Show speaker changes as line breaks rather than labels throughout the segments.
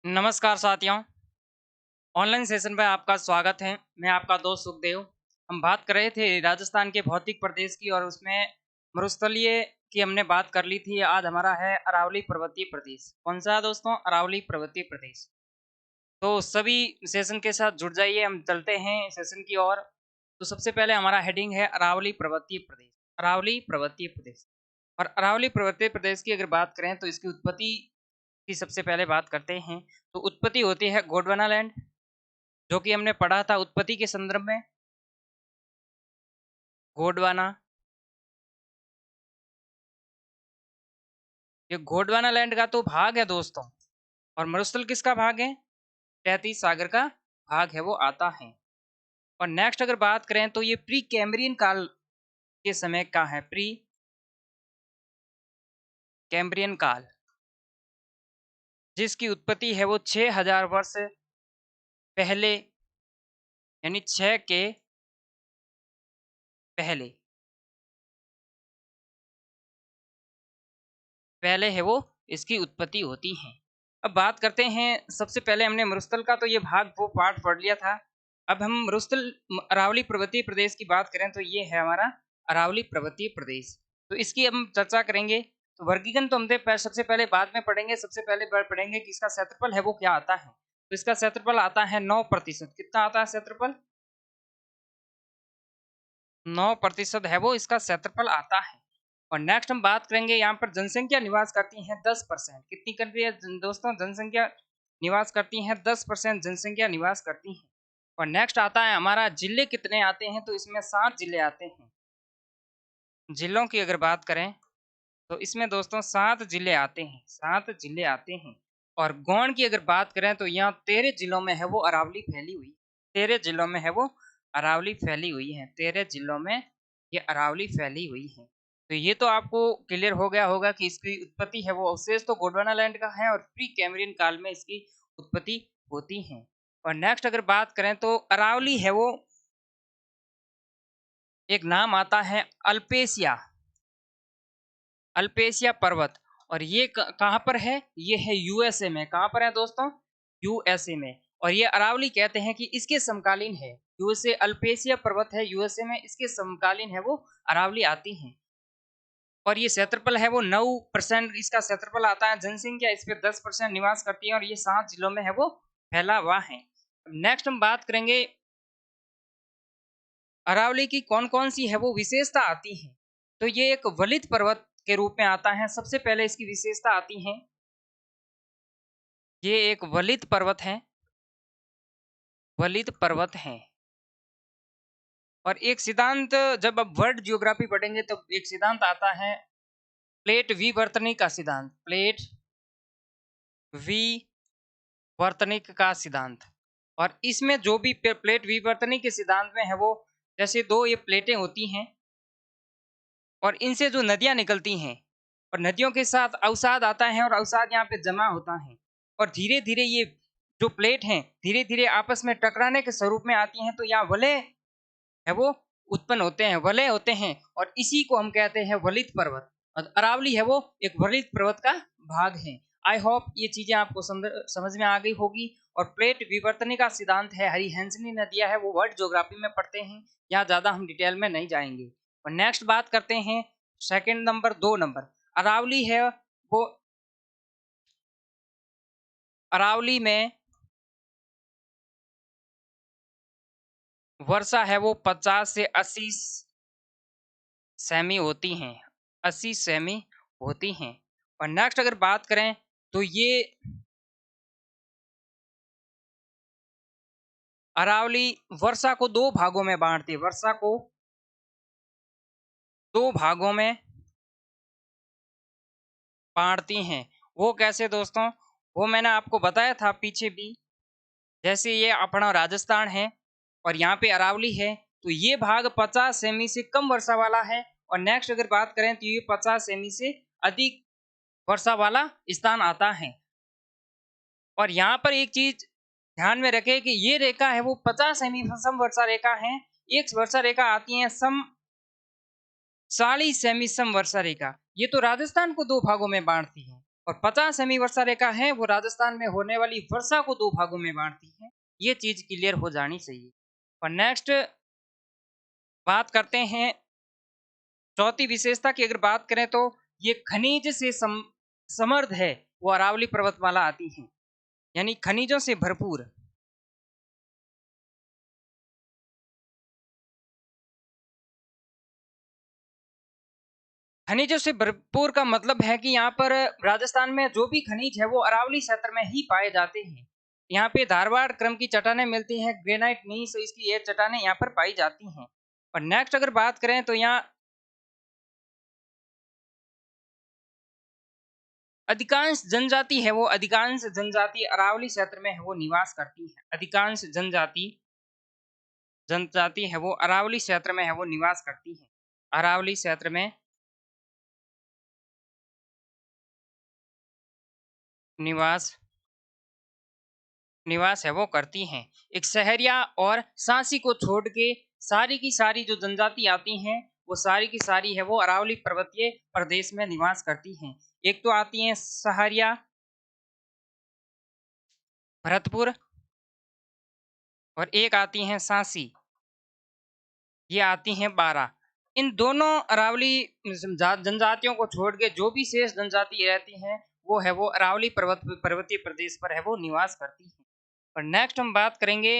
नमस्कार साथियों, online session पे आपका स्वागत है। मैं आपका दोस्त सुखदेव। हम बात कर रहे थे राजस्थान के भौतिक प्रदेश की और उसमें मरुस्थलीय की हमने बात कर ली थी। आज हमारा है अरावली पर्वतीय प्रदेश। कौन सा है दोस्तों? अरावली पर्वतीय प्रदेश। तो सभी सेशन के साथ जुड़ जाइए, हम चलते हैं सेशन की ओर। तो सबसे पहले हमारा हेडिंग है अरावली पर्वतीय प्रदेश। अरावली पर्वतीय प्रदेश और अरावली पर्वतीय प्रदेश की अगर बात करें तो इसकी उत्पत्ति की सबसे पहले बात करते हैं। तो उत्पत्ति होती है गोंडवाना लैंड, जो कि हमने पढ़ा था उत्पत्ति के संदर्भ में। गोंडवाना, ये गोंडवाना लैंड का तो भाग है दोस्तों। और मरुस्थल किसका भाग है? तैतीस सागर का भाग है, वो आता है। और नेक्स्ट अगर बात करें तो ये प्री कैम्ब्रियन काल के समय का है। प्री कैम्ब्रियन काल, जिसकी उत्पत्ति है वो 6000 वर्ष पहले, यानी 6 के पहले पहले है वो इसकी उत्पत्ति होती है। अब बात करते हैं, सबसे पहले हमने मरुस्थल का तो ये भाग वो पार्ट पढ़ लिया था। अब हम मरुस्थल अरावली पर्वतीय प्रदेश की बात करें तो ये है हमारा अरावली पर्वतीय प्रदेश। तो इसकी हम चर्चा करेंगे। तो वर्गीकरण तो हम सबसे पहले बाद में पढ़ेंगे। सबसे पहले पढ़ेंगे कि इसका क्षेत्रफल है वो क्या आता है। तो इसका क्षेत्रफल आता है 9%। कितना आता है क्षेत्रफल? 9% है वो इसका क्षेत्रफल आता है। और नेक्स्ट हम बात करेंगे, यहाँ पर जनसंख्या निवास करती है 10%। कितनी करती है दोस्तों? जनसंख्या निवास करती है 10% जनसंख्या निवास करती है। और नेक्स्ट आता है हमारा जिले कितने आते हैं। तो इसमें 7 जिले आते हैं। जिलों की अगर बात करें तो इसमें दोस्तों 7 जिले आते हैं, 7 जिले आते हैं। और गौण की अगर बात करें तो यहाँ 13 जिलों में है वो अरावली फैली हुई। 13 जिलों में है वो अरावली फैली हुई है। 13 जिलों में ये अरावली फैली हुई है। तो ये तो आपको क्लियर हो गया होगा कि इसकी उत्पत्ति है वो अवशेष तो गोंडवाना लैंड का है और प्री कैम्ब्रियन काल में इसकी उत्पत्ति होती है। और नेक्स्ट अगर बात करें तो अरावली है वो एक नाम आता है अल्पेशिया, अल्पेशिया पर्वत। और ये कहाँ पर है? ये है यूएसए में। कहाँ पर है दोस्तों? यूएसए में। और ये अरावली कहते हैं कि इसके समकालीन है। यूएसए अल्पेशिया पर्वत है यूएसए में, इसके समकालीन है वो अरावली आती है। और ये क्षेत्रफल है वो 9% इसका क्षेत्रफल आता है। जनसंख्या इस पे 10% निवास करती है और ये 7 जिलों में है वो फैला हुआ है। नेक्स्ट हम बात करेंगे अरावली की कौन कौन सी है वो विशेषता आती है। तो ये एक वलित पर्वत के रूप में आता है। सबसे पहले इसकी विशेषता आती है, ये एक वलित पर्वत है, वलित पर्वत है। और एक सिद्धांत, जब अब वर्ल्ड जियोग्राफी पढ़ेंगे तो एक सिद्धांत आता है प्लेट विवर्तनी का सिद्धांत, प्लेट विवर्तनिक का सिद्धांत। और इसमें जो भी प्लेट विवर्तनी के सिद्धांत में है वो, जैसे दो ये प्लेटें होती हैं और इनसे जो नदियां निकलती हैं और नदियों के साथ अवसाद आता है और अवसाद यहाँ पे जमा होता है और धीरे धीरे ये जो प्लेट हैं धीरे धीरे आपस में टकराने के स्वरूप में आती हैं। तो यहाँ वलय है वो उत्पन्न होते हैं, वलय होते हैं। और इसी को हम कहते हैं वलित पर्वत। और अरावली है वो एक वलित पर्वत का भाग है। आई होप ये चीजें आपको समझ में आ गई होगी। और प्लेट विवर्तनी का सिद्धांत है, हरिहंसनी नदियां है वो वर्ल्ड ज्योग्राफी में पढ़ते हैं, यहाँ ज्यादा हम डिटेल में नहीं जाएंगे। और नेक्स्ट बात करते हैं सेकंड नंबर, 2 नंबर अरावली है वो, अरावली में वर्षा है वो 50 से 80 सेमी होती हैं, 80 सेमी होती हैं। और नेक्स्ट अगर बात करें तो ये अरावली वर्षा को 2 भागों में बांटती है, वर्षा को 2 भागों में बांटती हैं। वो कैसे दोस्तों? वो मैंने आपको बताया था पीछे भी। जैसे ये अपना राजस्थान है और यहाँ पे अरावली है, तो ये भाग 50 सेमी से कम वर्षा वाला है। और नेक्स्ट अगर बात करें तो ये 50 सेमी से अधिक वर्षा वाला स्थान आता है। और यहाँ पर एक चीज ध्यान में रखें कि ये रेखा है वो 50 सेमी सम वर्षा रेखा है। एक वर्षा रेखा आती है सम 40 सेमी सम वर्षा रेखा। ये तो राजस्थान को 2 भागों में बांटती है। और 50 सेमी वर्षा रेखा है वो राजस्थान में होने वाली वर्षा को 2 भागों में बांटती है। ये चीज क्लियर हो जानी चाहिए। और नेक्स्ट बात करते हैं चौथी विशेषता की। अगर बात करें तो ये खनिज से समृद्ध है, वो अरावली पर्वतमाला आती है, यानी खनिजों से भरपूर। खनिजों से भरपूर का मतलब है कि यहाँ पर राजस्थान में जो भी खनिज है वो अरावली क्षेत्र में ही पाए जाते हैं। यहाँ पे धारवाड़ क्रम की चट्टानें मिलती हैं, ग्रेनाइट नीस इसकी ये चट्टानें यहाँ पर पाई जाती हैं। और नेक्स्ट अगर बात करें तो यहाँ अधिकांश जनजाति है वो अधिकांश जनजाति अरावली क्षेत्र में है वो निवास करती है। अधिकांश जनजाति है वो अरावली क्षेत्र में है वो निवास करती है। अरावली क्षेत्र में निवास निवास है वो करती हैं। एक सहरिया और सांसी को छोड़ के सारी की सारी जो जनजाति आती हैं वो सारी की सारी है वो अरावली पर्वतीय प्रदेश में निवास करती हैं। एक तो आती हैं सहरिया, भरतपुर, और एक आती हैं सांसी, ये आती हैं बारह। इन दोनों अरावली जनजातियों को छोड़ के जो भी शेष जनजाति रहती हैं वो है वो अरावली पर्वतीय प्रदेश पर है वो निवास करती हैं। और नेक्स्ट हम बात करेंगे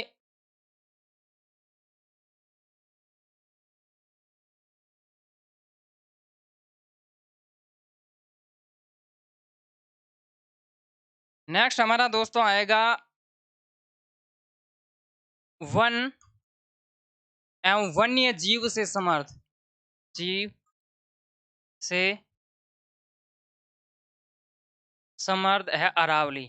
नेक्स्ट हमारा दोस्तों आएगा वन एवं वन्य जीव से समर्थ, जीव से समर्थ है अरावली।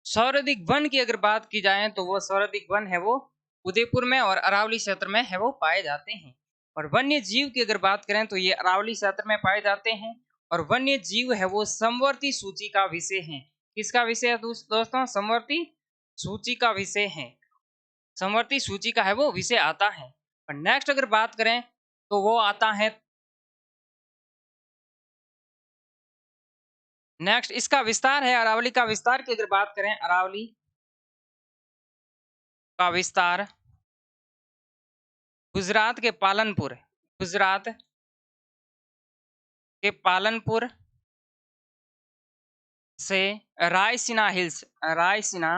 सर्वाधिक वन की अगर बात की जाए तो वो सर्वाधिक वन है वो उदयपुर में और अरावली क्षेत्र में है वो पाए जाते हैं। और वन्य जीव की अगर बात करें तो ये अरावली क्षेत्र में पाए जाते हैं। और वन्य जीव है वो समवर्ती सूची का विषय है। किसका विषय है दोस्तों? समवर्ती सूची का विषय है। समवर्ती सूची का है वो विषय आता है। और नेक्स्ट अगर बात करें तो वो आता है नेक्स्ट इसका विस्तार है। अरावली का विस्तार की अगर बात करें, अरावली का विस्तार गुजरात के पालनपुर, गुजरात के पालनपुर से रायसीना हिल्स, रायसीना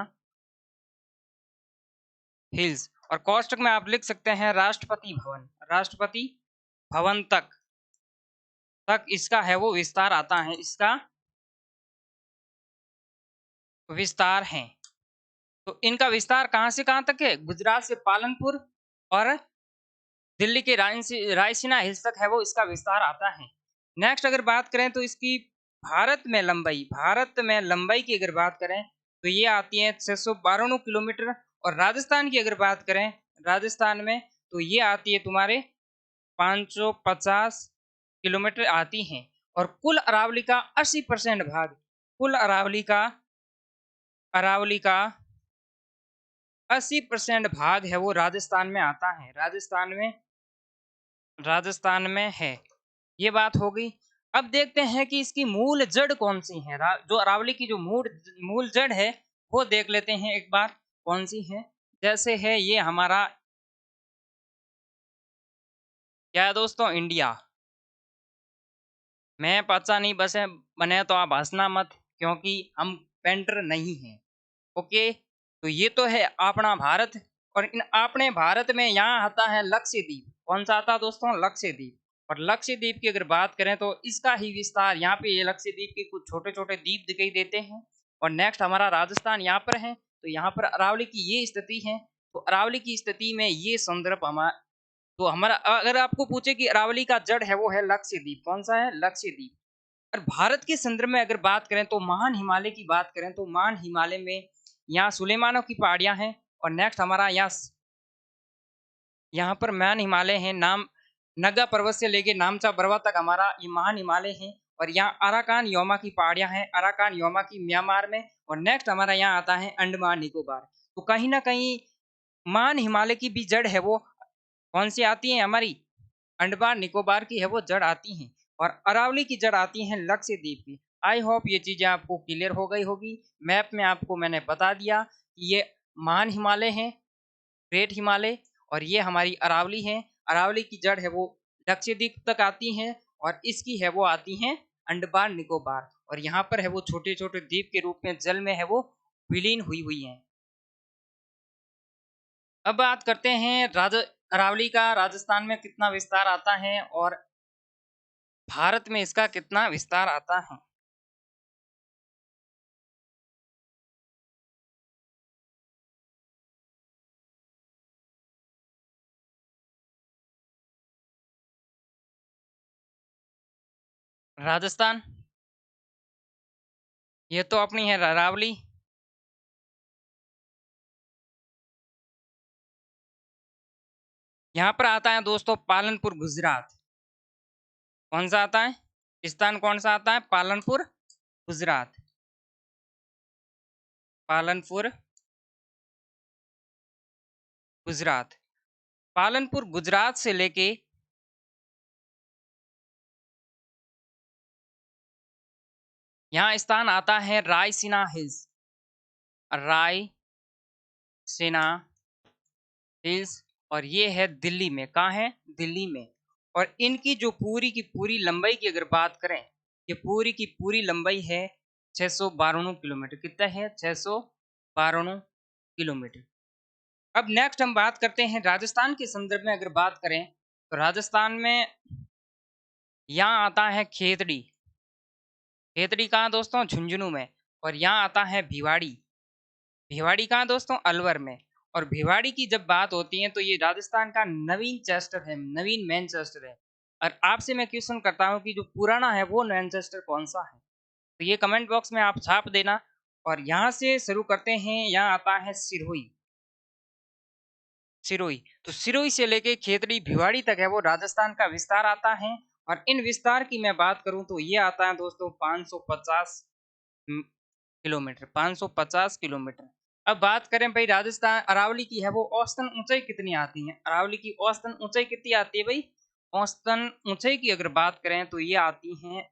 हिल्स, और कोष्टक में आप लिख सकते हैं राष्ट्रपति भवन, राष्ट्रपति भवन तक इसका है वो विस्तार आता है, इसका विस्तार है। तो इनका विस्तार कहां से कहां तक है? गुजरात से पालनपुर और दिल्ली के रायसीना हिल्स तक है वो इसका विस्तार आता है। नेक्स्ट अगर बात करें तो इसकी भारत में लंबाई की अगर बात करें तो ये आती है 692 किलोमीटर। और राजस्थान की अगर बात करें, राजस्थान में तो ये आती है तुम्हारे 550 किलोमीटर आती हैं। और कुल अरावली का 80% भाग, कुल अरावली का 80% भाग है वो राजस्थान में आता है, राजस्थान में है। ये बात हो गई। अब देखते हैं कि इसकी मूल जड़ कौन सी है। जो अरावली की जो मूल जड़ है वो देख लेते हैं एक बार कौन सी है। जैसे है ये हमारा क्या है दोस्तों? इंडिया। मैं पता नहीं बसे बने तो आप हंसना मत, क्योंकि हम पेंटर नहीं हैं। ओके, तो ये तो है अपना भारत। और इन अपने भारत में यहाँ आता है लक्षद्वीप। कौन सा आता है दोस्तों? लक्षद्वीप। और लक्षद्वीप की अगर बात करें तो इसका ही विस्तार यहाँ पे ये लक्षद्वीप के कुछ छोटे छोटे द्वीप दिखाई देते हैं। और नेक्स्ट हमारा राजस्थान यहाँ पर है, तो यहाँ पर अरावली की ये स्थिति है। तो अरावली की स्थिति में ये संदर्भ हमारा, तो हमारा अगर आपको पूछे कि अरावली का जड़ है वो है लक्षद्वीप। कौन सा है? लक्षद्वीप। और भारत के संदर्भ में अगर बात करें तो महान हिमालय की बात करें तो महान हिमालय में यहाँ सुलेमानों की पहाड़ियां हैं। और नेक्स्ट हमारा यहाँ पर महान हिमालय है, नाम नगा पर्वत से लेके नामचा बरवा तक हमारा ये महान हिमालय है। और यहाँ अराकान योमा की पहाड़ियां हैं, अराकान योमा की म्यांमार में। और नेक्स्ट हमारा यहाँ आता है अंडमान निकोबार। तो कहीं ना कहीं महान हिमालय की भी जड़ है वो कौन सी आती है? हमारी अंडमान निकोबार की है वो जड़ आती है। और अरावली की जड़ आती है लक्षद्वीप की। आई होप ये चीज़ें आपको क्लियर हो गई होगी। मैप में आपको मैंने बता दिया कि ये महान हिमालय हैं, ग्रेट हिमालय, और ये हमारी अरावली है। अरावली की जड़ है वो लक्षद्वीप तक आती है, और इसकी है वो आती हैं अंडमान निकोबार, और यहाँ पर है वो छोटे छोटे द्वीप के रूप में जल में है वो विलीन हुई हुई हैं। अब बात करते हैं अरावली का राजस्थान में कितना विस्तार आता है और भारत में इसका कितना विस्तार आता है। राजस्थान, ये तो अपनी है अरावली। यहाँ पर आता है दोस्तों पालनपुर गुजरात। कौन सा आता है, स्थान कौन सा आता है, पालनपुर गुजरात। पालनपुर गुजरात, पालनपुर गुजरात से लेके यहाँ स्थान आता है रायसीना हिल्स। रायसीना हिल्स, और ये है दिल्ली में। कहाँ है, दिल्ली में। और इनकी जो पूरी की पूरी लंबाई की अगर बात करें, ये पूरी की पूरी लंबाई है 692 किलोमीटर। कितना है, 692 किलोमीटर। अब नेक्स्ट हम बात करते हैं राजस्थान के संदर्भ में। अगर बात करें तो राजस्थान में यहाँ आता है खेतड़ी। खेतड़ी कहाँ दोस्तों, झुंझुनू में। और यहाँ आता है भिवाड़ी। भिवाड़ी कहाँ दोस्तों, अलवर में। और भिवाड़ी की जब बात होती है तो ये राजस्थान का नवीन चेस्टर है, नवीन मैनचेस्टर है। और आपसे मैं क्वेश्चन करता हूँ कि जो पुराना है वो मैनचेस्टर कौन सा है, तो ये कमेंट बॉक्स में आप छाप देना। और यहाँ से शुरू करते हैं, यहाँ आता है सिरोही। सिरोही, तो सिरोही से लेके खेतड़ी भिवाड़ी तक है वो राजस्थान का विस्तार आता है। और इन विस्तार की मैं बात करूं तो ये आता है दोस्तों 550 किलोमीटर, 550 किलोमीटर। अब बात करें भाई राजस्थान अरावली की है वो औसतन ऊंचाई कितनी आती है, अरावली की औसतन ऊंचाई कितनी आती है भाई। औसतन ऊंचाई की अगर बात करें तो ये आती है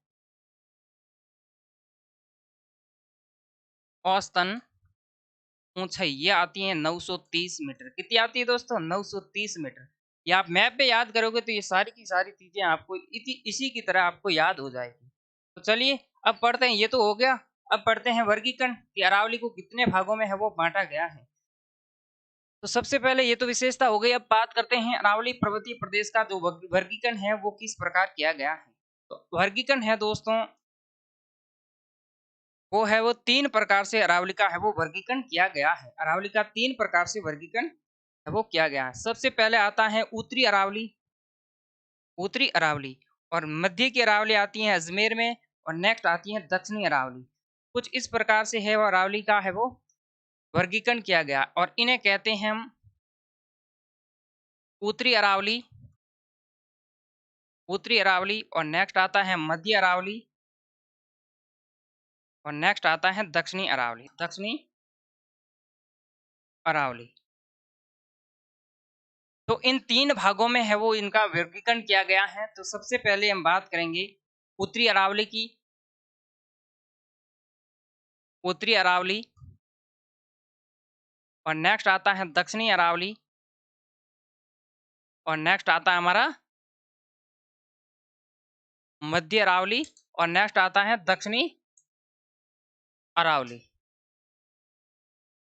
औसतन ऊंचाई, ये आती है 930 मीटर। कितनी आती है दोस्तों, 930 मीटर। ये आप मैप पे याद करोगे तो ये सारी की सारी चीजें आपको इसी की तरह आपको याद हो जाएगी। तो चलिए अब पढ़ते हैं, ये तो हो गया। अब पढ़ते हैं वर्गीकरण कि अरावली को कितने भागों में है वो बांटा गया है। तो सबसे पहले ये तो विशेषता हो गई। अब बात करते हैं अरावली पर्वतीय प्रदेश का जो वर्गीकरण है वो किस प्रकार किया गया है। तो वर्गीकरण है दोस्तों, वो है वो तीन प्रकार से अरावली का है वो वर्गीकरण किया गया है। अरावली का तीन प्रकार से वर्गीकरण है वो किया गया है। सबसे पहले आता है उत्तरी अरावली, उत्तरी अरावली। और मध्य की अरावली आती है अजमेर में। और नेक्स्ट आती है दक्षिणी अरावली। कुछ इस प्रकार से है वो अरावली का है वो वर्गीकरण किया गया, और इन्हें कहते हैं हम उत्तरी अरावली, उत्तरी अरावली। और नेक्स्ट आता है मध्य अरावली। और नेक्स्ट आता है दक्षिणी अरावली, दक्षिणी अरावली। तो इन तीन भागों में है वो इनका वर्गीकरण किया गया है। तो सबसे पहले हम बात करेंगे उत्तरी अरावली की। उत्तरी अरावली, और नेक्स्ट आता है दक्षिणी अरावली। और नेक्स्ट आता है हमारा मध्य अरावली। और नेक्स्ट आता है दक्षिणी अरावली।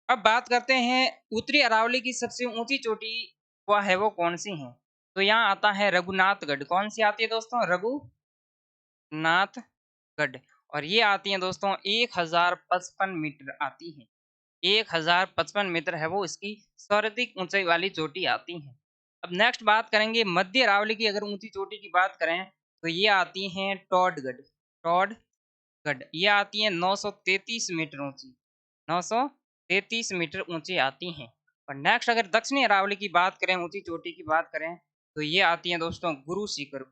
अब बात करते हैं उत्तरी अरावली की सबसे ऊंची चोटी वह है वो कौन सी है। तो यहाँ आता है रघुनाथगढ़। कौन सी आती है दोस्तों, रघुनाथगढ़। और ये आती है दोस्तों 1055 मीटर आती है। 1055 मीटर है वो इसकी सर्वाधिक ऊंचाई वाली चोटी आती है। अब नेक्स्ट बात करेंगे मध्य अरावली की। अगर ऊंची चोटी की बात करें तो ये आती है टॉडगढ़। टॉडगढ़ ये आती है 933 मीटर ऊंची, 933 मीटर ऊंची आती हैं। और नेक्स्ट अगर दक्षिणी अरावली की बात करें, ऊंची चोटी की बात करें, तो ये आती है दोस्तों गुरु शिखर।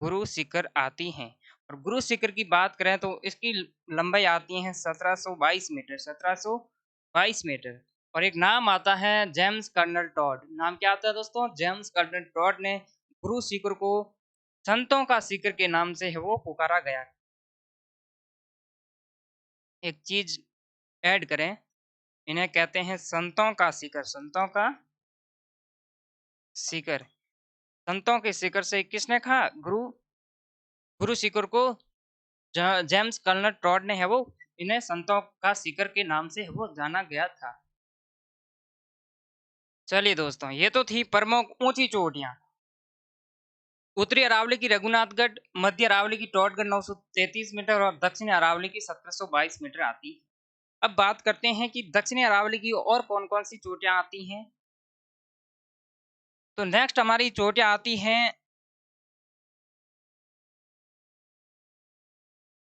गुरु शिखर आती हैं। और गुरु शिखर की बात करें तो इसकी लंबाई आती है 1722 मीटर, 1722 मीटर। और एक नाम आता है जेम्स कर्नल टॉड। नाम क्या आता है दोस्तों, जेम्स कर्नल टॉड ने गुरु शिखर को संतों का सीकर के नाम से है वो पुकारा गया। एक चीज ऐड करें, इन्हें कहते हैं संतों का सीकर। संतों का सीकर, संतों के सीकर से किसने कहा? गुरु सीकर को जेम्स कर्नल टॉड ने है वो इन्हें संतों का सीकर के नाम से है वो जाना गया था। चलिए दोस्तों, ये तो थी प्रमुख ऊंची चोटियां। उत्तरी अरावली की रघुनाथगढ़, मध्य अरावली की टॉडगढ़ 933 मीटर और दक्षिणी अरावली की 1722 मीटर आती है। अब बात करते हैं कि दक्षिणी अरावली की और कौन कौन सी चोटियां आती हैं। तो नेक्स्ट हमारी चोटियां आती हैं,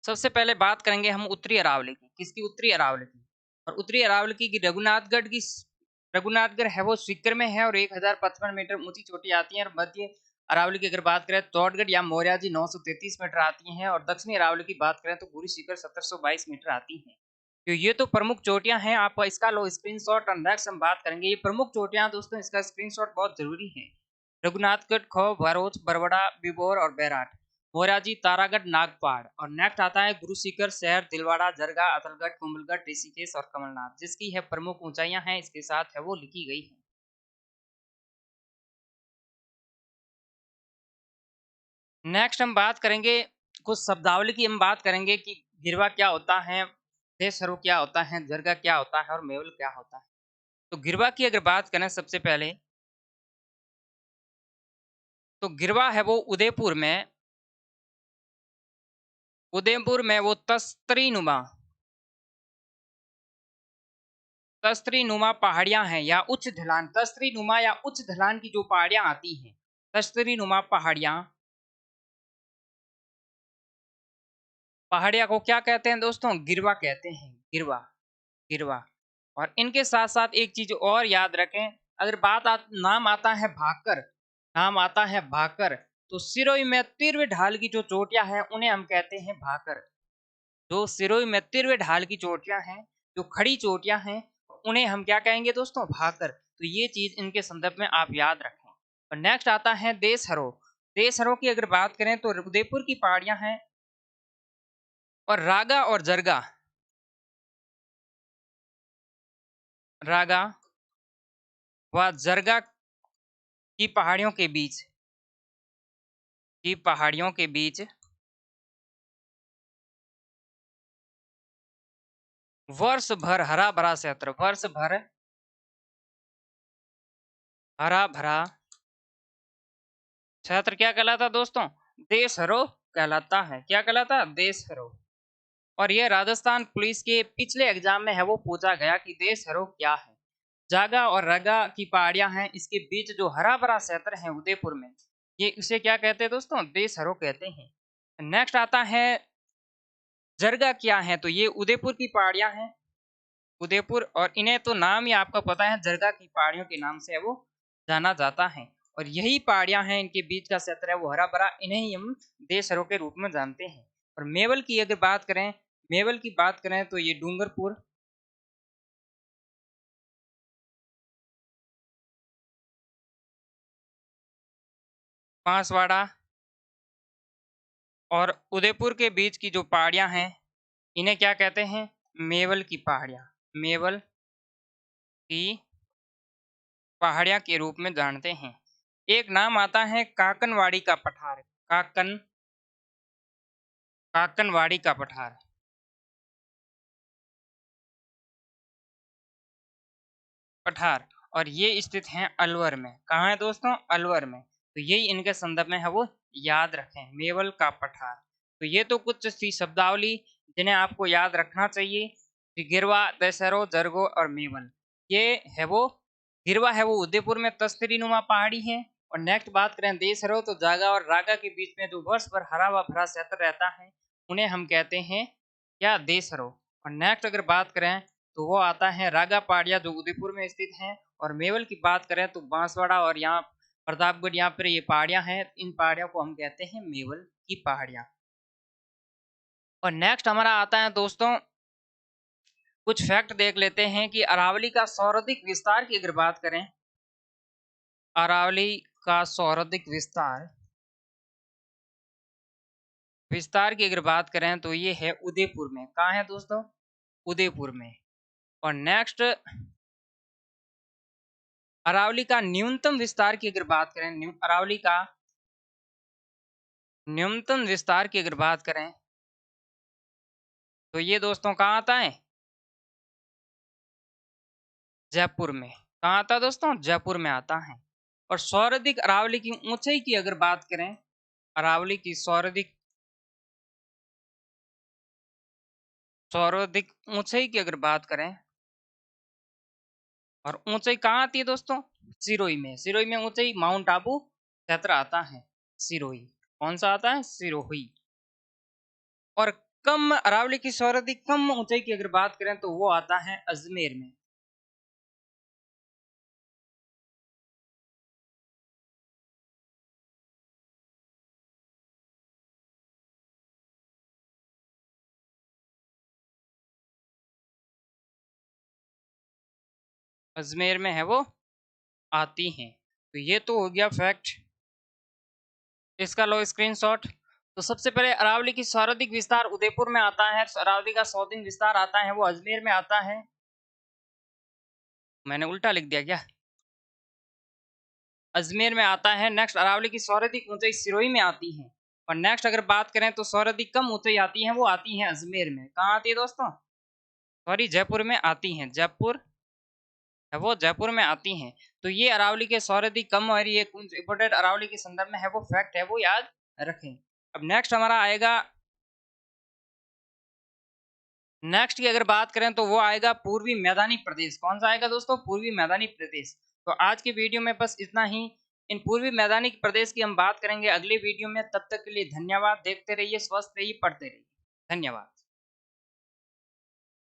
सबसे पहले बात करेंगे हम उत्तरी अरावली की। किसकी? उत्तरी अरावली की। और उत्तरी अरावली की रघुनाथगढ़ है वो सीकर में है और 1055 मीटर ऊंची चोटी आती है। और मध्य अरावली की अगर बात करें टॉडगढ़ या मोरयाजी 933 मीटर आती हैं। और दक्षिणी अरावली की बात करें तो गुरु सीकर 1722 मीटर आती है। तो ये तो प्रमुख चोटियां हैं, आप इसका लो स्क्रीनशॉट। और नेक्स्ट हम बात करेंगे ये प्रमुख चोटियां दोस्तों, इसका स्क्रीनशॉट बहुत जरूरी है। रघुनाथगढ़, खो, भरोच, बरवड़ा, बिबोर और बैराट, मोराजी, तारागढ़, नागपाड़। और नेक्स्ट आता है गुरु सीकर, शहर, दिलवाड़ा, जरगा, अतलगढ़, कुंभलगढ़, ऋषिकेश और कमलनाथ, जिसकी है प्रमुख ऊंचाइयां हैं इसके साथ है वो लिखी गई है। नेक्स्ट हम बात करेंगे कुछ शब्दावली की। हम बात करेंगे कि गिरवा क्या होता है, देशहरो क्या होता है, जरगा क्या होता है और मेवल क्या होता है। तो गिरवा की अगर बात करें सबसे पहले, तो गिरवा है वो उदयपुर में वो तस्तरी नुमा पहाड़ियां हैं या उच्च ढलान, तस्तरी नुमा या उच्च ढलान की जो पहाड़ियां आती हैं, तस्तरी नुमा पहाड़ियां को क्या कहते हैं दोस्तों? गिरवा कहते हैं। गिरवा, गिरवा। और इनके साथ साथ एक चीज और याद रखें, अगर नाम आता है भाकर, नाम आता है भाकर, तो सिरोही में तिरवे ढाल की जो चोटियां हैं उन्हें हम कहते हैं भाकर। जो सिरोही में तिरवे ढाल की चोटियां हैं, जो खड़ी चोटियां हैं, उन्हें हम क्या कहेंगे दोस्तों? भाकर। तो ये चीज इनके संदर्भ में आप याद रखें। और नेक्स्ट आता है देशहरो। देशहरो की अगर बात करें तो उदयपुर की पहाड़ियां हैं। और रागा और जरगा, रागा व जरगा की पहाड़ियों के बीच वर्ष भर हरा भरा क्षेत्र, वर्ष भर हरा भरा क्षेत्र क्या कहलाता दोस्तों? देशहरो कहलाता है। क्या कहलाता? देशहरो। और यह राजस्थान पुलिस के पिछले एग्जाम में है वो पूछा गया कि देशहरो क्या है। जागा और रगा की पहाड़ियां हैं, इसके बीच जो हरा भरा क्षेत्र है उदयपुर में, ये इसे क्या कहते हैं दोस्तों? देशहरो कहते हैं। नेक्स्ट आता है जरगा क्या है, तो ये उदयपुर की पहाड़ियां हैं। उदयपुर, और इन्हें तो नाम ही आपको पता है, जरगा की पहाड़ियों के नाम से वो जाना जाता है। और यही पहाड़ियां हैं, इनके बीच का क्षेत्र है वो हरा भरा, इन्हें ही हम देशहरों के रूप में जानते हैं। और मेवल की अगर बात करें, मेवल की बात करें तो ये डूंगरपुर, बांसवाड़ा और उदयपुर के बीच की जो पहाड़ियां हैं, इन्हें क्या कहते हैं? मेवल की पहाड़ियां। मेवल की पहाड़ियां के रूप में जानते हैं। एक नाम आता है काकनवाड़ी का पठार। काकनवाड़ी का पठार, और ये स्थित हैं अलवर में। कहाँ है दोस्तों? अलवर में। तो यही इनके संदर्भ में है वो याद रखें, मेवल का पठार। तो ये तो कुछ सी शब्दावली जिन्हें आपको याद रखना चाहिए। गिरवा, दशहरो, जरगो और मेवल, ये है वो। गिरवा है वो उदयपुर में तस्तरी नुमा पहाड़ी है। और नेक्स्ट बात करें देशहरो, तो जागा और रागा के बीच में जो वर्ष भर हरा व भरा क्षेत्र रहता है, उन्हें हम कहते हैं क्या? देशहरो। और नेक्स्ट अगर बात करें तो वो आता है रागा पहाड़ियां जो उदयपुर में स्थित हैं। और मेवल की बात करें तो बांसवाड़ा और यहाँ प्रतापगढ़, यहाँ पर ये पहाड़ियां हैं, इन पहाड़ियों को हम कहते हैं मेवल की पहाड़ियां। और नेक्स्ट हमारा आता है दोस्तों, कुछ फैक्ट देख लेते हैं कि अरावली का सर्वाधिक विस्तार की अगर बात करें, अरावली का सर्वाधिक विस्तार विस्तार की अगर बात करें तो ये है उदयपुर में। कहाँ है दोस्तों? उदयपुर में। और नेक्स्ट अरावली का न्यूनतम विस्तार की अगर बात करें, अरावली का न्यूनतम विस्तार की अगर बात करें तो ये दोस्तों कहाँ आता है? जयपुर में। कहाँ आता है दोस्तों? जयपुर में आता है। और सर्वाधिक अरावली की ऊंचाई की अगर बात करें, अरावली की सर्वाधिक ऊंचाई की अगर बात करें, और ऊंचाई कहाँ आती है दोस्तों? सिरोही में। सिरोही में ऊंचाई माउंट आबू क्षेत्र आता है। सिरोही कौन सा आता है? सिरोही। और कम अरावली की सर्वाधिक कम ऊंचाई की अगर बात करें तो वो आता है अजमेर में। अजमेर में है वो आती हैं। तो ये तो हो गया फैक्ट, इसका लो स्क्रीनशॉट। तो सबसे पहले अरावली की सर्वाधिक विस्तार उदयपुर में आता है, अरावली का सर्वाधिक विस्तार आता है वो अजमेर में आता है। मैंने उल्टा लिख दिया क्या? अजमेर में आता है। नेक्स्ट अरावली की सर्वाधिक ऊंचाई सिरोही में आती है। और नेक्स्ट अगर बात करें तो सर्वाधिक कम ऊंचाई आती है वो आती है अजमेर में। कहाँ आती है दोस्तों? सॉरी, जयपुर में आती हैं। जयपुर है वो जयपुर में आती हैं। तो ये अरावली के सर्वाधिक कम और ये इंपोर्टेंट अरावली के संदर्भ में है वो फैक्ट है वो याद रखें। अब नेक्स्ट हमारा आएगा, नेक्स्ट की अगर बात करें तो वो आएगा पूर्वी मैदानी प्रदेश। कौन सा आएगा दोस्तों? पूर्वी मैदानी प्रदेश। तो आज की वीडियो में बस इतना ही। इन पूर्वी मैदानी प्रदेश की हम बात करेंगे अगले वीडियो में। तब तक के लिए धन्यवाद। देखते रहिए, स्वस्थ रहिए, पढ़ते रहिए। धन्यवाद।